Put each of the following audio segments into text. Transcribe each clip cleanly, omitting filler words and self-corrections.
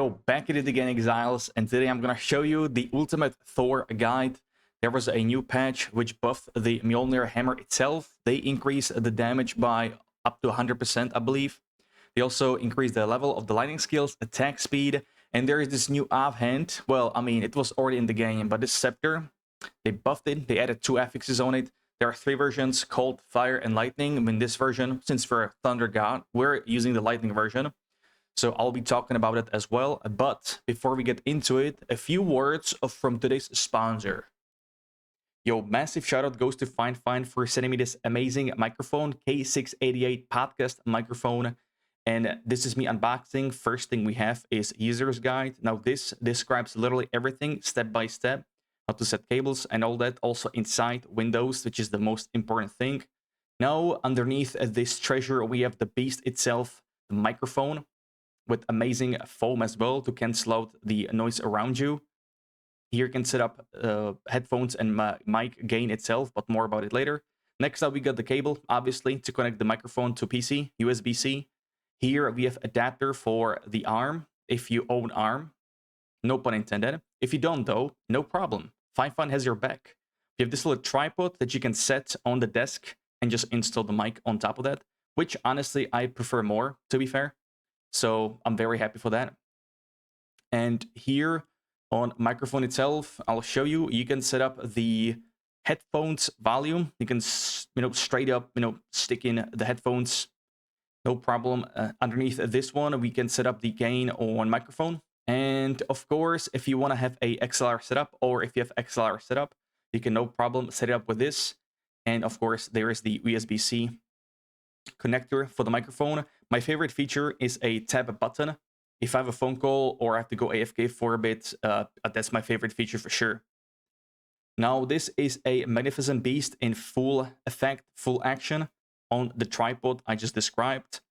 Yo, back at it again, Exiles, and today I'm gonna show you the Ultimate Thor guide. There was a new patch which buffed the Mjolnir hammer itself. They increased the damage by up to 100%, I believe. They also increased the level of the lightning skills, attack speed, and there is this new offhand. Well, I mean, it was already in the game, but this scepter, they buffed it. They added 2 affixes on it. There are 3 versions, cold, fire, and lightning. In this version, since we're a Thunder God, we're using the lightning version. So I'll be talking about it as well. But before we get into it, a few words from today's sponsor. Yo, massive shout out goes to FIFINE for sending me this amazing microphone, K688 podcast microphone. And this is me unboxing. First thing we have is user's guide. Now this describes literally everything step by step, how to set cables and all that. Also inside Windows, which is the most important thing. Now underneath this treasure, we have the beast itself, the microphone, with amazing foam as well to cancel out the noise around you. Here you can set up headphones and mic gain itself, but more about it later. Next up, we got the cable, obviously, to connect the microphone to PC, USB-C. Here we have adapter for the arm, if you own arm. No pun intended. If you don't, though, no problem. FIFINE has your back. You have this little tripod that you can set on the desk and just install the mic on top of that, which honestly I prefer more, to be fair. So I'm very happy for that. And here on microphone itself, I'll show you. You can set up the headphones volume. You can, straight up, stick in the headphones. No problem. Underneath this one, we can set up the gain on microphone. And of course, if you want to have a XLR setup, or if you have XLR setup, you can no problem set it up with this. And of course, there is the USB-C connector for the microphone. My favorite feature is a tab button. If I have a phone call or I have to go AFK for a bit, that's my favorite feature for sure. Now, this is a magnificent beast in full effect, full action on the tripod I just described.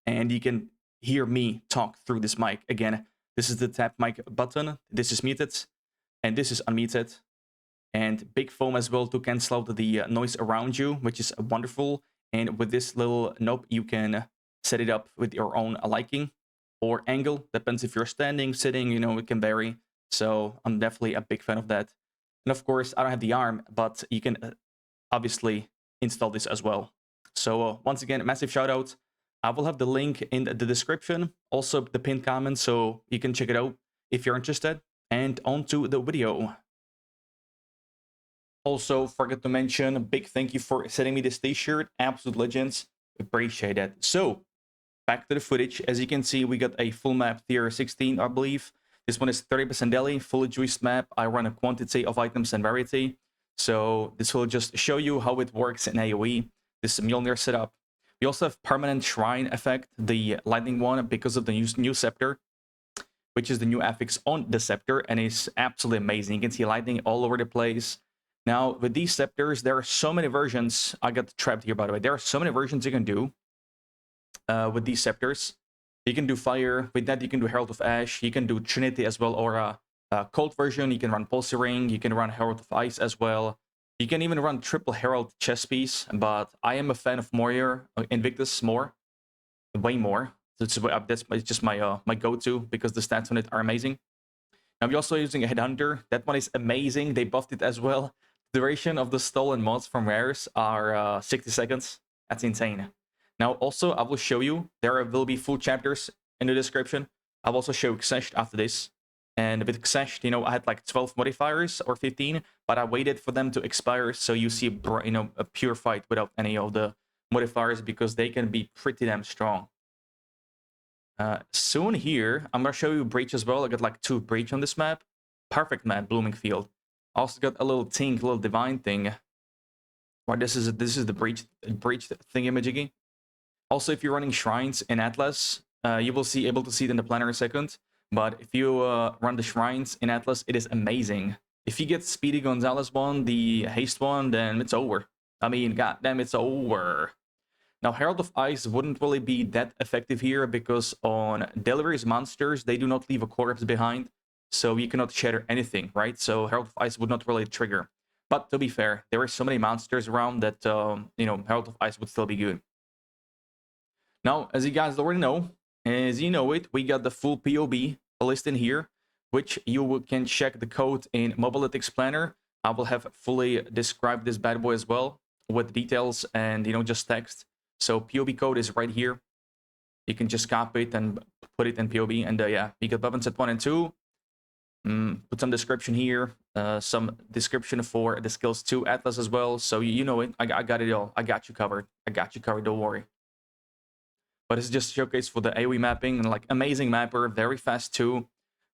And you can hear me talk through this mic. Again, this is the tab mic button. This is muted, and this is unmuted. And big foam as well to cancel out the noise around you, which is wonderful. And with this little knob, you can set it up with your own liking or angle. Depends if you're standing, sitting, it can vary. So I'm definitely a big fan of that. And of course, I don't have the arm, but you can obviously install this as well. So once again, massive shout out. I will have the link in the description, also the pinned comment, so you can check it out if you're interested. And on to the video. Also, forgot to mention, a big thank you for sending me this t-shirt. Absolute legends. Appreciate it. So, back to the footage. As you can see, we got a full map tier 16, I believe. This one is 30% deli, fully juiced map. I run a quantity of items and variety. So, this will just show you how it works in AoE. This is Mjolnir setup. We also have permanent shrine effect, the lightning one, because of the new scepter, which is the new affix on the scepter, and it's absolutely amazing. You can see lightning all over the place. Now, with these scepters, there are so many versions. I got trapped here, by the way. There are so many versions you can do with these scepters. You can do fire. With that, you can do Herald of Ash. You can do Trinity as well, or a cold version. You can run Pulse Ring. You can run Herald of Ice as well. You can even run triple Herald chess piece. But I am a fan of Invictus more. Way more. That's just my my go-to, because the stats on it are amazing. Now, we're also using a Headhunter. That one is amazing. They buffed it as well. Duration of the stolen mods from rares are 60 seconds. That's insane. Now, also, I will show you. There will be full chapters in the description. I'll also show Xesht after this. And with Xesht, I had like 12 modifiers or 15, but I waited for them to expire, so you see, a pure fight without any of the modifiers, because they can be pretty damn strong. Soon here, I'm gonna show you breach as well. I got like 2 breach on this map. Perfect map, Blooming Field. Also got a little little divine thing. Or this is the breach thingamajiggy. Also, if you're running shrines in Atlas, you will able to see it in the planner in a second. But if you run the shrines in Atlas, it is amazing. If you get Speedy Gonzalez one, the haste one, then it's over. I mean, goddamn, it's over. Now, Herald of Ice wouldn't really be that effective here, because on Delirious monsters, they do not leave a corpse behind, so you cannot shatter anything, right? So Herald of Ice would not really trigger. But to be fair, there are so many monsters around that, Herald of Ice would still be good. Now, as you guys already know, As you know it, we got the full POB list in here, which can check the code in Mobalytics Planner. I will have fully described this bad boy as well with details and, just text. So POB code is right here. You can just copy it and put it in POB. And yeah, you got weapon set 1 and 2. Put some description here, some description for the skills 2 Atlas as well. So you know it. I got it all. I got you covered. Don't worry. But it's just a showcase for the AoE mapping and like amazing mapper, very fast too.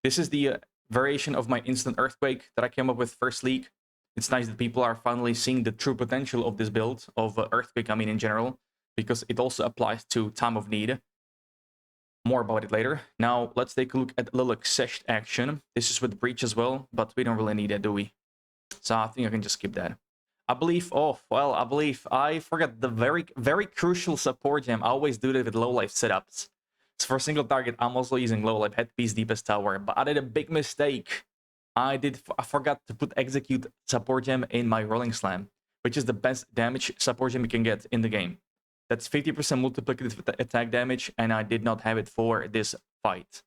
This is the variation of my instant earthquake that I came up with first league. It's nice that people are finally seeing the true potential of this build of earthquake. I mean, in general, because it also applies to time of need. More about it later. Now let's take a look at a little Xesht action. This is with breach as well, but we don't really need it, do we? So I think I can just skip that. I believe I forgot the very crucial support gem. I always do that with low life setups. So for a single target, I'm also using low life headpiece deepest tower, but I did a big mistake. I forgot to put execute support gem in my rolling slam, which is the best damage support gem you can get in the game. That's 50% multiplicative attack damage, and I did not have it for this fight.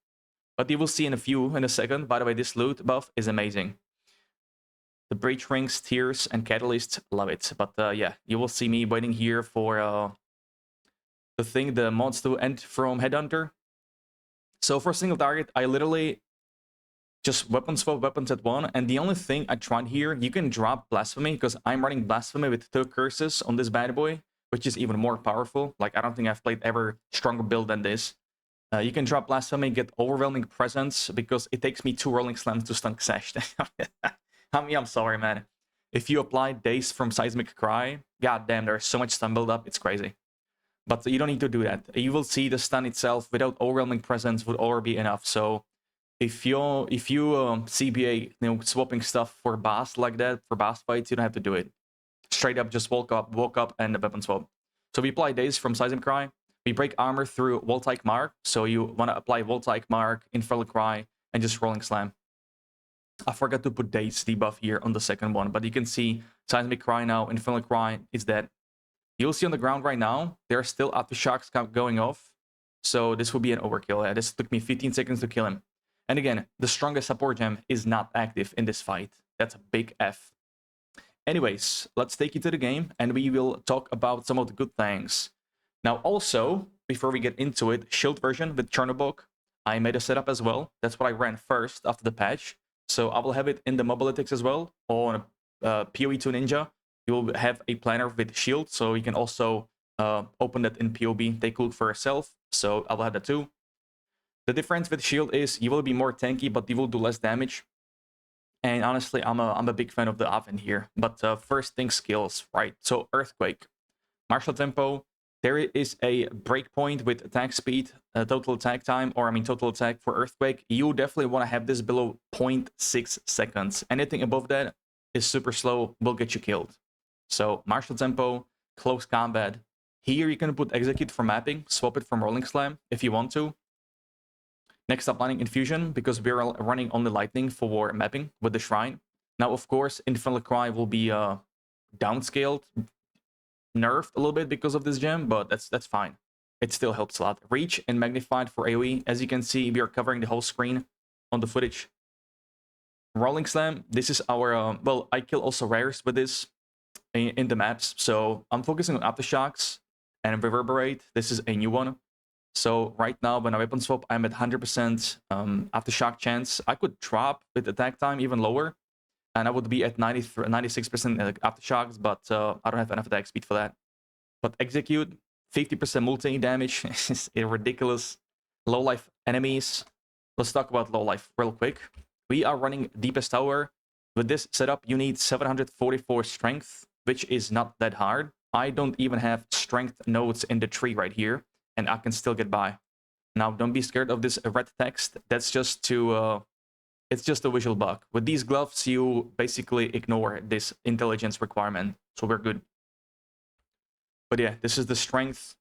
But you will see in a second. By the way, this loot buff is amazing. The breach rings, tears, and catalyst, love it. But yeah, you will see me waiting here for the mods to end from Headhunter. So for a single target, I literally just weapon swap weapons at 1. And the only thing I tried here, you can drop Blasphemy, because I'm running Blasphemy with 2 curses on this bad boy, which is even more powerful. Like, I don't think I've played ever stronger build than this. You can drop Blasphemy, get Overwhelming Presence, because it takes me 2 rolling slams to stun Xesht. I mean, I'm sorry, man. If you apply Daze from Seismic Cry, goddamn, there's so much stun build up, it's crazy. But you don't need to do that. You will see the stun itself without Overwhelming Presence would already be enough. So if you CBA, swapping stuff for boss like that, for boss fights, you don't have to do it. Straight up, just walk up, and the weapon swap. So we apply Daze from Seismic Cry. We break armor through Voltaic Mark. So you want to apply Voltaic Mark, Infernal Cry, and just Rolling Slam. I forgot to put Daze debuff here on the second one, but you can see Seismic Cry now, Infernal Cry is dead. You'll see on the ground right now, there are still aftershocks going off. So this will be an overkill. Yeah, this took me 15 seconds to kill him. And again, the strongest support gem is not active in this fight. That's a big F. Anyways, let's take you to the game, and we will talk about some of the good things. Now also, before we get into it, shield version with Chernobog, I made a setup as well. That's what I ran first after the patch. So I will have it in the Mobalytics as well, on PoE2 Ninja. You will have a planner with shield, so you can also open that in POB, take a look for yourself. So I will have that too. The difference with shield is you will be more tanky, but you will do less damage. And honestly, I'm a big fan of the oven here. But first thing, skills, right? So Earthquake, martial tempo. There is a breakpoint with attack speed, total attack time, or I mean total attack for Earthquake. You definitely want to have this below 0.6 seconds. Anything above that is super slow, will get you killed. So martial tempo, close combat. Here you can put execute for mapping, swap it from rolling slam if you want to. Next up, lightning infusion, because we're running only lightning for mapping with the shrine. Now, of course, Infernal Cry will be downscaled, nerfed a little bit because of this gem, but that's fine. It still helps a lot. Reach and magnified for AoE. As you can see, we are covering the whole screen on the footage. Rolling slam. This is our well, I kill also rares with this in the maps. So I'm focusing on aftershocks and reverberate. This is a new one. So right now, when I weapon swap, I'm at 100% aftershock chance. I could drop with attack time even lower, and I would be at 96% aftershocks, but I don't have enough attack speed for that. But execute, 50% multi damage is ridiculous. Low life enemies. Let's talk about low life real quick. We are running deepest tower. With this setup, you need 744 strength, which is not that hard. I don't even have strength nodes in the tree right here, and I can still get by. Now, don't be scared of this red text. That's just to, it's just a visual bug. With these gloves, you basically ignore this intelligence requirement, so we're good. But yeah, this is the strength,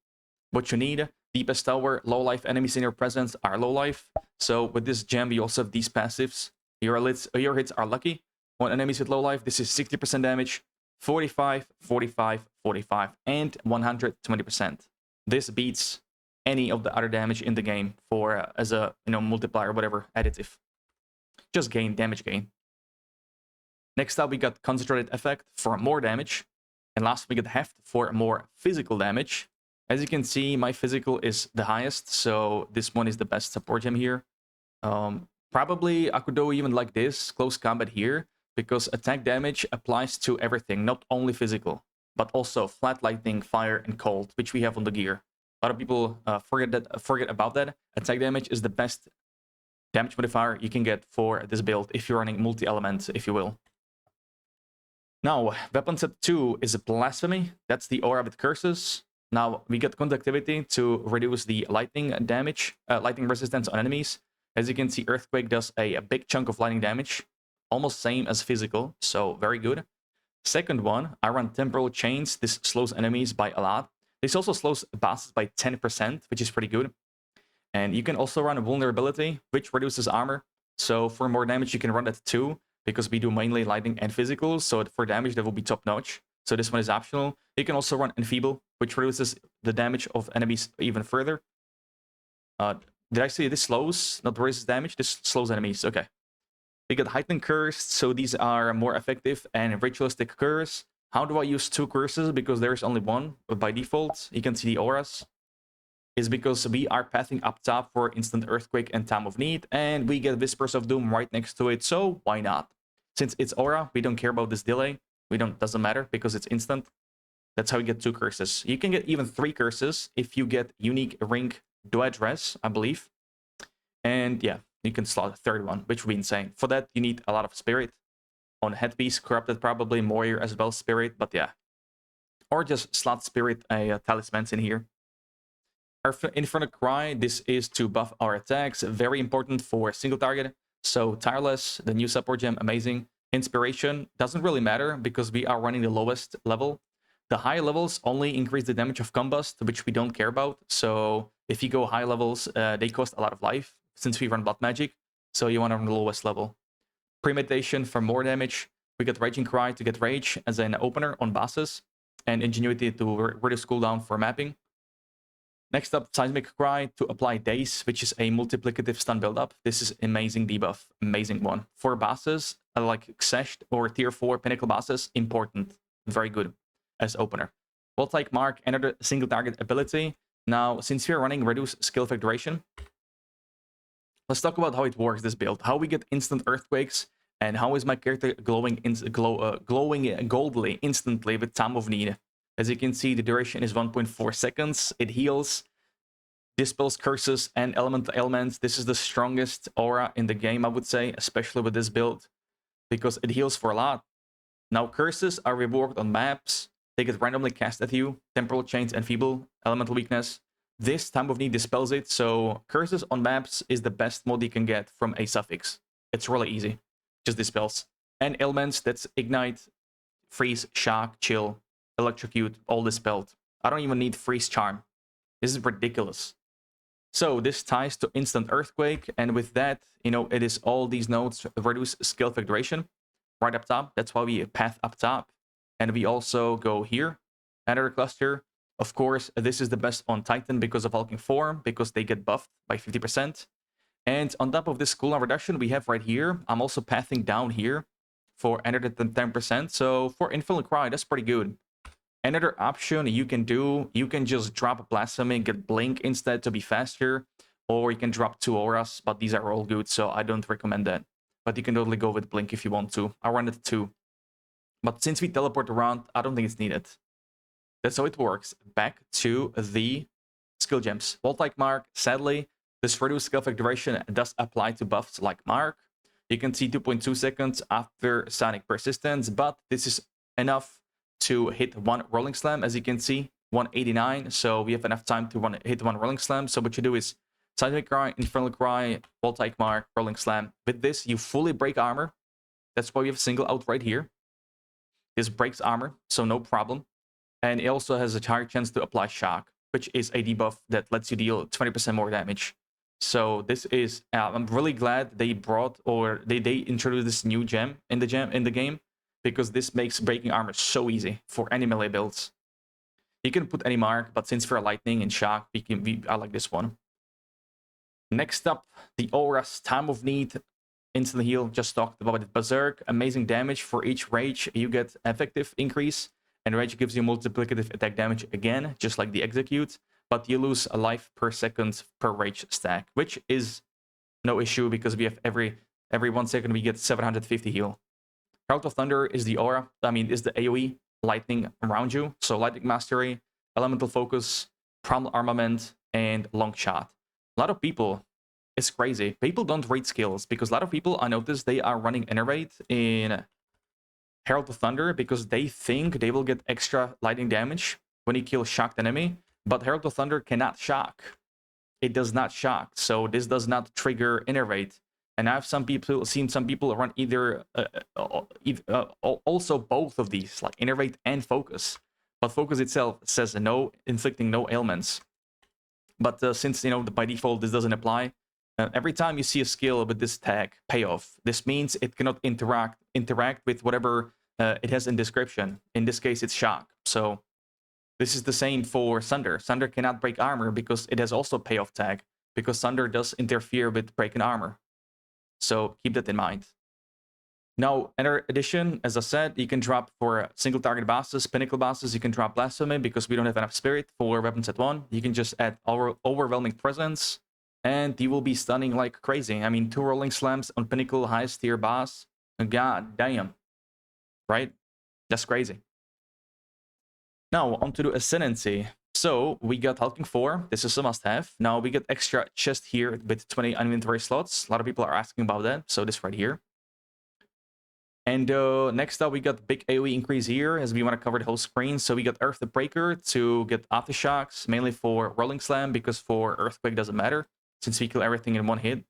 what you need. Deepest tower, low life enemies in your presence are low life. So with this gem, you also have these passives. Your hits are lucky. On enemies with low life, this is 60% damage, 45, 45, 45, and 120%. This beats any of the other damage in the game for as a multiplier, whatever additive. Just gain damage gain. Next up, we got concentrated effect for more damage, and last we got heft for more physical damage. As you can see, my physical is the highest, so this one is the best support gem here. Probably I could do even like this, close combat here, because attack damage applies to everything, not only physical, but also flat lightning, fire, and cold, which we have on the gear. A lot of people forget about that. Attack damage is the best damage modifier you can get for this build if you're running multi-element, if you will. Now, weapon set 2 is a Blasphemy. That's the aura with curses. Now, we get conductivity to reduce the lightning damage, lightning resistance on enemies. As you can see, Earthquake does a big chunk of lightning damage, almost same as physical, so very good. Second one, I run Temporal Chains. This slows enemies by a lot. This also slows bosses by 10%, which is pretty good. And you can also run Vulnerability, which reduces armor. So for more damage, you can run that too, because we do mainly lightning and physical, so for damage, that will be top-notch. So this one is optional. You can also run Enfeeble, which reduces the damage of enemies even further. Did I say this slows, not raises damage? This slows enemies, okay. We got Heightened Curse, so these are more effective, and Ritualistic Curse. How do I use 2 curses? Because there's only one by default. You can see the auras. Is because we are pathing up top for Instant Earthquake and Time of Need, and we get Whispers of Doom right next to it, so why not? Since it's aura, we don't care about this delay. Doesn't matter because it's instant. That's how you get 2 curses. You can get even 3 curses if you get Unique Ring Duet Dress, I believe. And yeah, you can slot a third one, which would be insane. For that, you need a lot of spirit. On Headpiece, Corrupted probably, Warrior as well, spirit, but yeah. Or just slot spirit talismans in here. Our Infernal Cry, this is to buff our attacks. Very important for single target. So Tireless, the new support gem, amazing. Inspiration doesn't really matter because we are running the lowest level. The high levels only increase the damage of Combust, which we don't care about. So if you go high levels, they cost a lot of life since we run Blood Magic. So you want to run the lowest level. Premeditation for more damage. We get Raging Cry to get Rage as an opener on bosses. And Ingenuity to reduce cooldown for mapping. Next up, Seismic Cry to apply Daze, which is a multiplicative stun build-up. This is amazing debuff, amazing one. For bosses, like Xesht or tier 4 pinnacle bosses, important, very good as opener. Voltaic Mark, another single target ability. Now, since we are running Reduce Skill Effect Duration, let's talk about how it works, this build. How we get instant earthquakes, and how is my character glowing goldly instantly with Time of Need. As you can see, the duration is 1.4 seconds. It heals, dispels curses and elemental ailments. This is the strongest aura in the game, I would say, especially with this build, because it heals for a lot. Now, curses are reworked on maps. They get randomly cast at you. Temporal Chains, Enfeeble, Elemental Weakness. This Time of Need dispels it, so curses on maps is the best mod you can get from a suffix. It's really easy. Just dispels. And ailments, that's Ignite, Freeze, Shock, Chill, Electrocute, all dispelled. I don't even need Freeze Charm. This is ridiculous. So this ties to Instant Earthquake, and with that, it is all these nodes reduce skill effect duration right up top. That's why we path up top. And we also go here, another cluster. Of course, this is the best on Titan because of Hulking Form, because they get buffed by 50%. And on top of this cooldown reduction, we have right here, I'm also pathing down here for another 10%. So for Infernal Cry, that's pretty good. Another option you can do, you can just drop a Blasphemy and get Blink instead to be faster, or you can drop 2 auras, but these are all good, so I don't recommend that. But you can totally go with Blink if you want to. I run it too. But since we teleport around, I don't think it's needed. That's how it works. Back to the skill gems. Voltaic Mark, sadly, this reduced skill effect duration does apply to buffs like Mark. You can see 2.2 seconds after Sonic Persistence, but this is enough to hit 1 Rolling Slam, as you can see, 189, so we have enough time to hit 1 Rolling Slam. So what you do is Seismic Cry, Infernal Cry, Voltaic Mark, Rolling Slam. With this, you fully break armor. That's why we have single out right here. This breaks armor, so no problem. And it also has a higher chance to apply Shock, which is a debuff that lets you deal 20% more damage. So this is, I'm really glad they brought, or they introduced this new gem in the game, because this makes breaking armor so easy for any melee builds. You can put any mark, but since we're lightning and shock, I like this one. Next up, the Aura's Time of Need. Instant heal, just talked about it. Berserk, amazing damage. For each rage, you get effective increase. And rage gives you multiplicative attack damage again, just like the execute. But you lose a life per second per rage stack, which is no issue because we have every 1 second we get 750 heal. Herald of Thunder is the aura, is the AoE lightning around you. So lightning mastery, elemental focus, primal armament, and long shot. A lot of people, it's crazy. People don't rate skills because a lot of people, I noticed, they are running Innervate in Herald of Thunder because they think they will get extra lightning damage when you kill shocked enemy. But Herald of Thunder cannot shock. It does not shock, so this does not trigger Innervate. And I've seen some people run either also both of these, like Innervate and Focus. But Focus itself says no, inflicting no ailments. But since by default this doesn't apply, every time you see a skill with this tag payoff, this means it cannot interact with whatever it has in description. In this case, it's shock. So this is the same for Sunder. Sunder cannot break armor because it has also payoff tag, because Sunder does interfere with breaking armor. So keep that in mind. Now, another addition, as I said, you can drop for single target bosses, pinnacle bosses, you can drop Blasphemy because we don't have enough spirit for weapons at 1. You can just add overwhelming presence, and you will be stunning like crazy. 2 rolling slams on pinnacle highest tier boss. God damn. Right? That's crazy. Now, onto the Ascendancy. So, we got Hulking 4. This is a must-have. Now, we get extra chest here with 20 inventory slots. A lot of people are asking about that. So, this right here. And next up, we got big AoE increase here, as we want to cover the whole screen. So, we got Earth the Breaker to get Aftershocks, mainly for Rolling Slam, because for Earthquake doesn't matter, since we kill everything in one hit.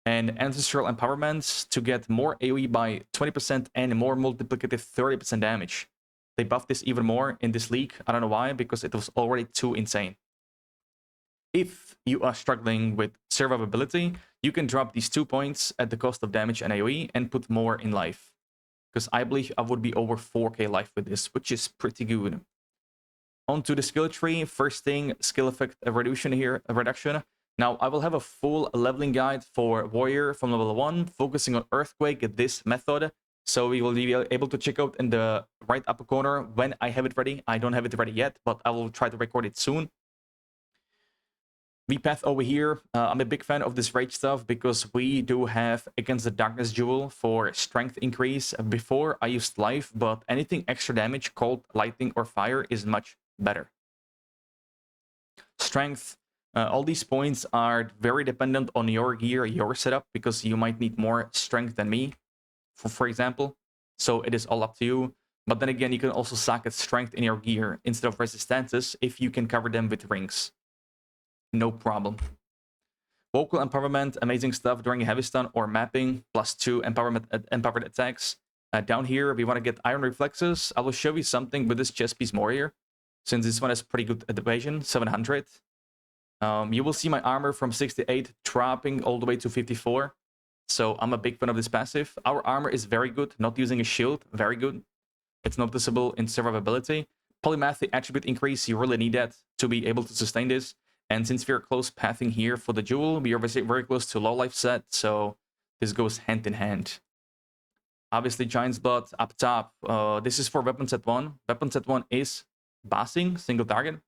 And Ancestral Empowerment to get more AoE by 20% and more multiplicative 30% damage. They buffed this even more in this league. I don't know why, because it was already too insane. If you are struggling with survivability, you can drop these 2 points at the cost of damage and AoE and put more in life. Because I believe I would be over 4k life with this, which is pretty good. Onto the skill tree. First thing, skill effect reduction here. Now, I will have a full leveling guide for Warrior from level 1, focusing on Earthquake, this method. So we will be able to check out in the right upper corner when I have it ready. I don't have it ready yet, but I will try to record it soon. V-Path over here. I'm a big fan of this rage stuff because we do have Against the Darkness Jewel for strength increase. Before I used life, but anything extra damage, cold, lightning, or fire is much better. Strength. All these points are very dependent on your gear, your setup, because you might need more strength than me, for example. So it is all up to you. But then again, you can also socket strength in your gear instead of resistances if you can cover them with rings. No problem. Vocal Empowerment, amazing stuff during heavy stun or mapping, +2 empowered attacks. Down here, we want to get Iron Reflexes. I will show you something with this chest piece more here, since this one has pretty good evasion, 700. You will see my armor from 68 dropping all the way to 54. So I'm a big fan of this passive. Our armor is very good, not using a shield, very good. It's noticeable in survivability. Polymathic attribute increase, you really need that to be able to sustain this. And since we're close pathing here for the jewel, we are very close to low life set, so this goes hand in hand. Obviously, Giant's Blood up top. This is for weapon set 1. Weapon set 1 is bossing, single target.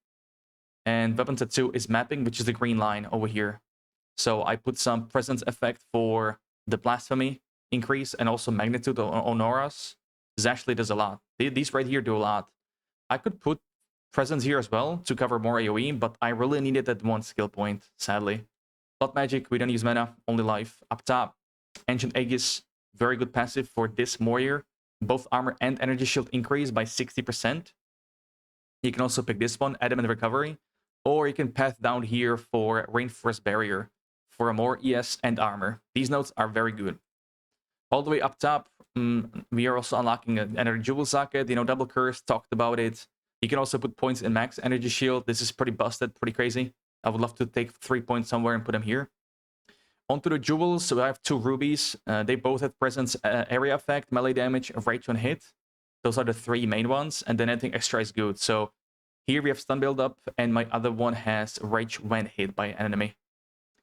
And weapon set 2 is mapping, which is the green line over here. So I put some presence effect for the blasphemy increase and also magnitude on auras. This actually does a lot. These right here do a lot. I could put presence here as well to cover more AoE, but I really needed that one skill point, sadly. Blood magic, we don't use mana, only life. Up top, Ancient Aegis, very good passive for this warrior. Both armor and energy shield increase by 60%. You can also pick this one, Adamant Recovery, or you can path down here for Reinforced Barrier for a more ES and armor. These notes are very good. All the way up top, we are also unlocking another jewel socket, double curse, talked about it. You can also put points in max energy shield. This is pretty busted, pretty crazy. I would love to take 3 points somewhere and put them here. Onto the jewels, so I have 2 rubies. They both have presence, area effect, melee damage, rage on hit. Those are the 3 main ones, and then anything extra is good. So Here we have stun build up, and my other one has rage when hit by an enemy.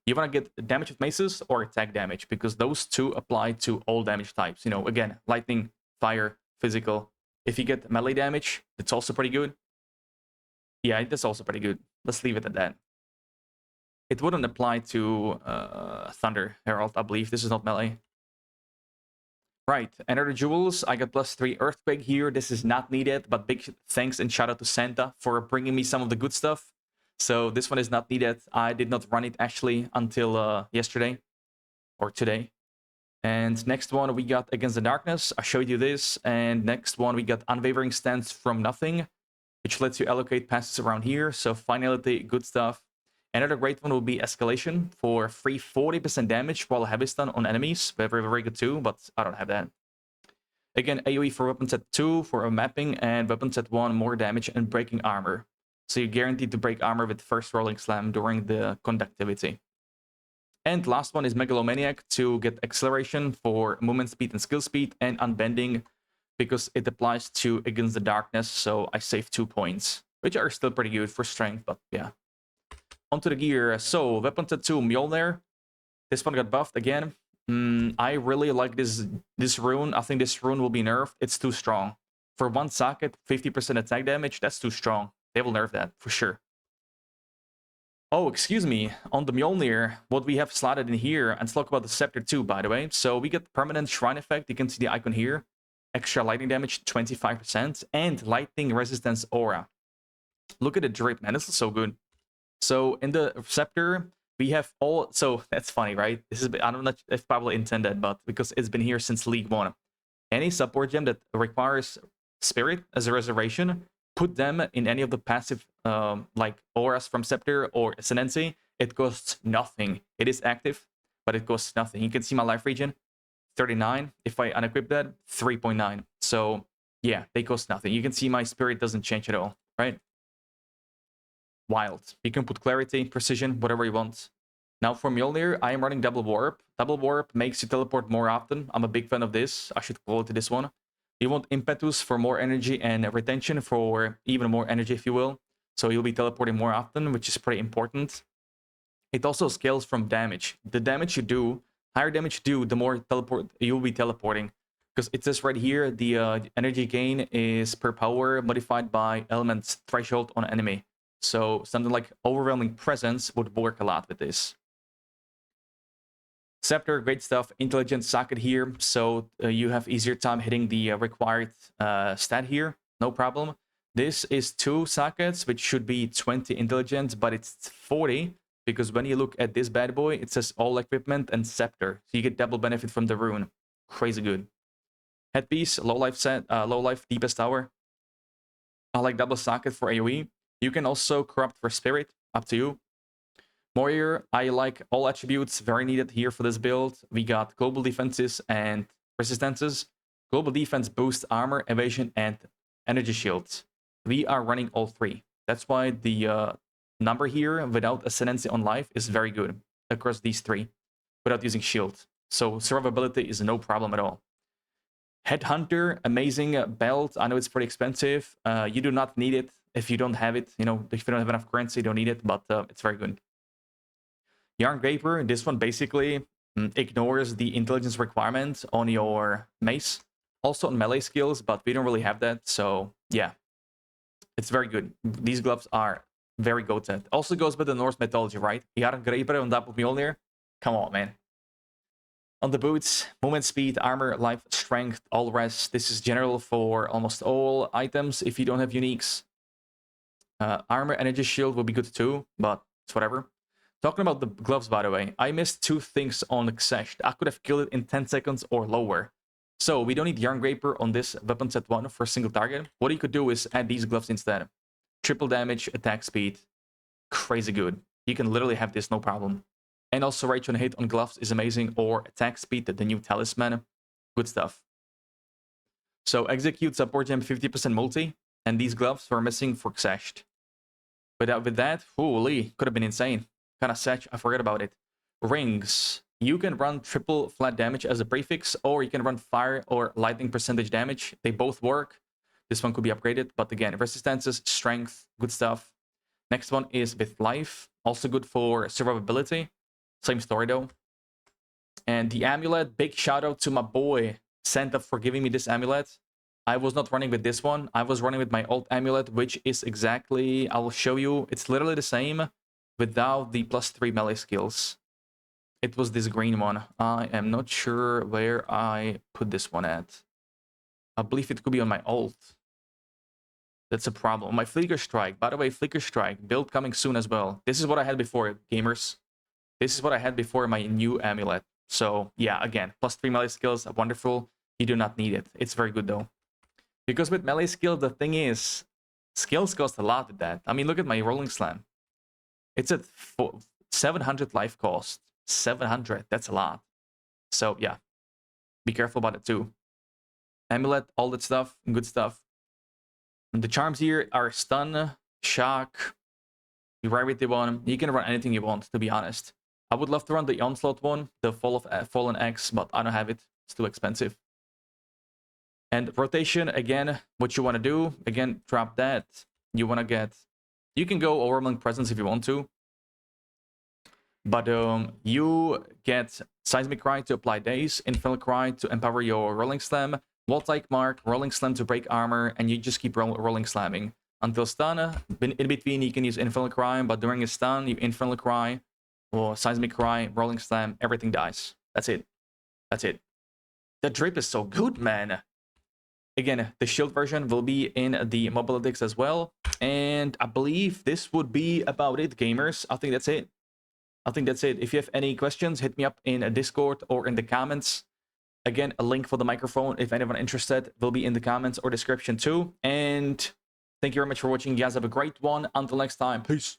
You want to get damage with maces or attack damage, because those two apply to all damage types. You know, again, lightning, fire, physical. If you get melee damage, it's also pretty good. Yeah, that's also pretty good. Let's leave it at that. It wouldn't apply to Thunder Herald, I believe. This is not melee. Right, another jewels. I got +3 Earthquake here. This is not needed, but big thanks and shout out to Santa for bringing me some of the good stuff. So this one is not needed. I did not run it actually until yesterday or today. And next one we got Against the Darkness. I showed you this. And next one we got Unwavering Stance from Nothing, which lets you allocate passes around here. So finality, good stuff. Another great one will be Escalation for free 40% damage while heavy stun on enemies. Very, very good too, but I don't have that. Again, AoE for weapon set 2 for a mapping, and weapon set 1 more damage and breaking armor. So you're guaranteed to break armor with first rolling slam during the conductivity. And last one is Megalomaniac to get acceleration for movement speed and skill speed, and unbending because it applies to Against the Darkness. So I save 2 points, which are still pretty good for strength, but yeah. Onto the gear. So weapon set 2 Mjolnir. This one got buffed again. I really like this rune. I think this rune will be nerfed. It's too strong. For one socket, 50% attack damage, that's too strong. They will nerf that for sure. Oh, excuse me. On the Mjolnir, what we have slotted in here, and let's talk about the Scepter too, by the way. So we get permanent Shrine effect. You can see the icon here. Extra lightning damage, 25%, and lightning resistance aura. Look at the drip, man. This is so good. So in the Scepter, we have all... So that's funny, right? This is... I don't know if it's probably intended, but because it's been here since League 1. Any support gem that requires Spirit as a reservation, put them in any of the passive like auras from Scepter or Ascendancy. It costs nothing. It is active, but it costs nothing. You can see my life regen, 39. If I unequip that, 3.9. So yeah, they cost nothing. You can see my Spirit doesn't change at all, right? Wild. You can put clarity, precision, whatever you want. Now for Mjolnir, I am running Double Warp. Double Warp makes you teleport more often. I'm a big fan of this. I should call it this one. You want Impetus for more energy, and Retention for even more energy, if you will. So you'll be teleporting more often, which is pretty important. It also scales from damage. The damage you do, higher damage you do, the more teleport you'll be teleporting. Because it says right here, the energy gain is per power modified by elements threshold on enemy. So something like Overwhelming Presence would work a lot with this. Scepter, great stuff. Intelligent socket here, so you have easier time hitting the required stat here. No problem. This is 2 sockets, which should be 20 intelligence, but it's 40 because when you look at this bad boy, it says all equipment and scepter, so you get double benefit from the rune. Crazy good. Headpiece, low life set, low life deepest tower. I like double socket for AoE. You can also corrupt for spirit, up to you. Warrior, I like all attributes, very needed here for this build. We got global defenses and resistances. Global defense boosts armor, evasion, and energy shields. We are running all 3. That's why the number here without Ascendancy on life is very good across these 3 without using shield. So survivability is no problem at all. Headhunter, amazing belt. I know it's pretty expensive. You do not need it if you don't have it. You know, if you don't have enough currency, you don't need it, but it's very good. Yarn Graper, this one basically ignores the intelligence requirement on your mace. Also on melee skills, but we don't really have that, so yeah. It's very good. These gloves are very goated. Also goes with the Norse mythology, right? Yarn Graper on top of Mjolnir. Come on, man. On the boots, movement speed, armor, life, strength, all rest. This is general for almost all items if you don't have uniques. Armor, energy shield will be good too, but it's whatever. Talking about the gloves, by the way, I missed 2 things on Xesht. I could have killed it in 10 seconds or lower. So we don't need Yarn Graper on this weapon set 1 for a single target. What you could do is add these gloves instead. Triple damage, attack speed. Crazy good. You can literally have this, no problem. And also rage on hit on gloves is amazing, or attack speed, the new talisman. Good stuff. So execute support gem 50% multi, and these gloves were missing for Xesht. But with that, holy, could have been insane. Kind of sad, I forgot about it. Rings. You can run triple flat damage as a prefix, or you can run fire or lightning percentage damage. They both work. This one could be upgraded, but again, resistances, strength, good stuff. Next one is with life, also good for survivability. Same story though. And the amulet, big shout out to my boy Santa for giving me this amulet. I was not running with this one. I was running with my old amulet, which is exactly, I will show you. It's literally the same without the +3 melee skills. It was this green one. I am not sure where I put this one at. I believe it could be on my ult. That's a problem. My Flicker Strike. By the way, Flicker Strike build coming soon as well. This is what I had before, gamers. This is what I had before my new amulet. So yeah, again, +3 melee skills, wonderful. You do not need it. It's very good though. Because with melee skill, the thing is, skills cost a lot with that. I mean, look at my Rolling Slam. It's at 700 life cost. 700, that's a lot. So yeah, be careful about it too. Amulet, all that stuff, good stuff. And the charms here are stun, shock, rarity one. You can run anything you want, to be honest. I would love to run the Onslaught one, the Fallen X, but I don't have it. It's too expensive. And rotation, again, what you want to do, again, drop that. You want to get, you can go Overwhelming Presence if you want to. But you get Seismic Cry to apply daze, Infernal Cry to empower your Rolling Slam, Wall-Type Mark, Rolling Slam to break armor, and you just keep rolling slamming. Until stun, in between you can use Infernal Cry, but during a stun, you Infernal Cry, or Seismic Cry, Rolling Slam, everything dies. That's it. That's it. The drip is so good, man. Again, the shield version will be in the Mobilitics as well. And I believe this would be about it, gamers. I think that's it. I think that's it. If you have any questions, hit me up in a Discord or in the comments. Again, a link for the microphone, if anyone interested, will be in the comments or description too. And thank you very much for watching. You guys have a great one. Until next time, peace.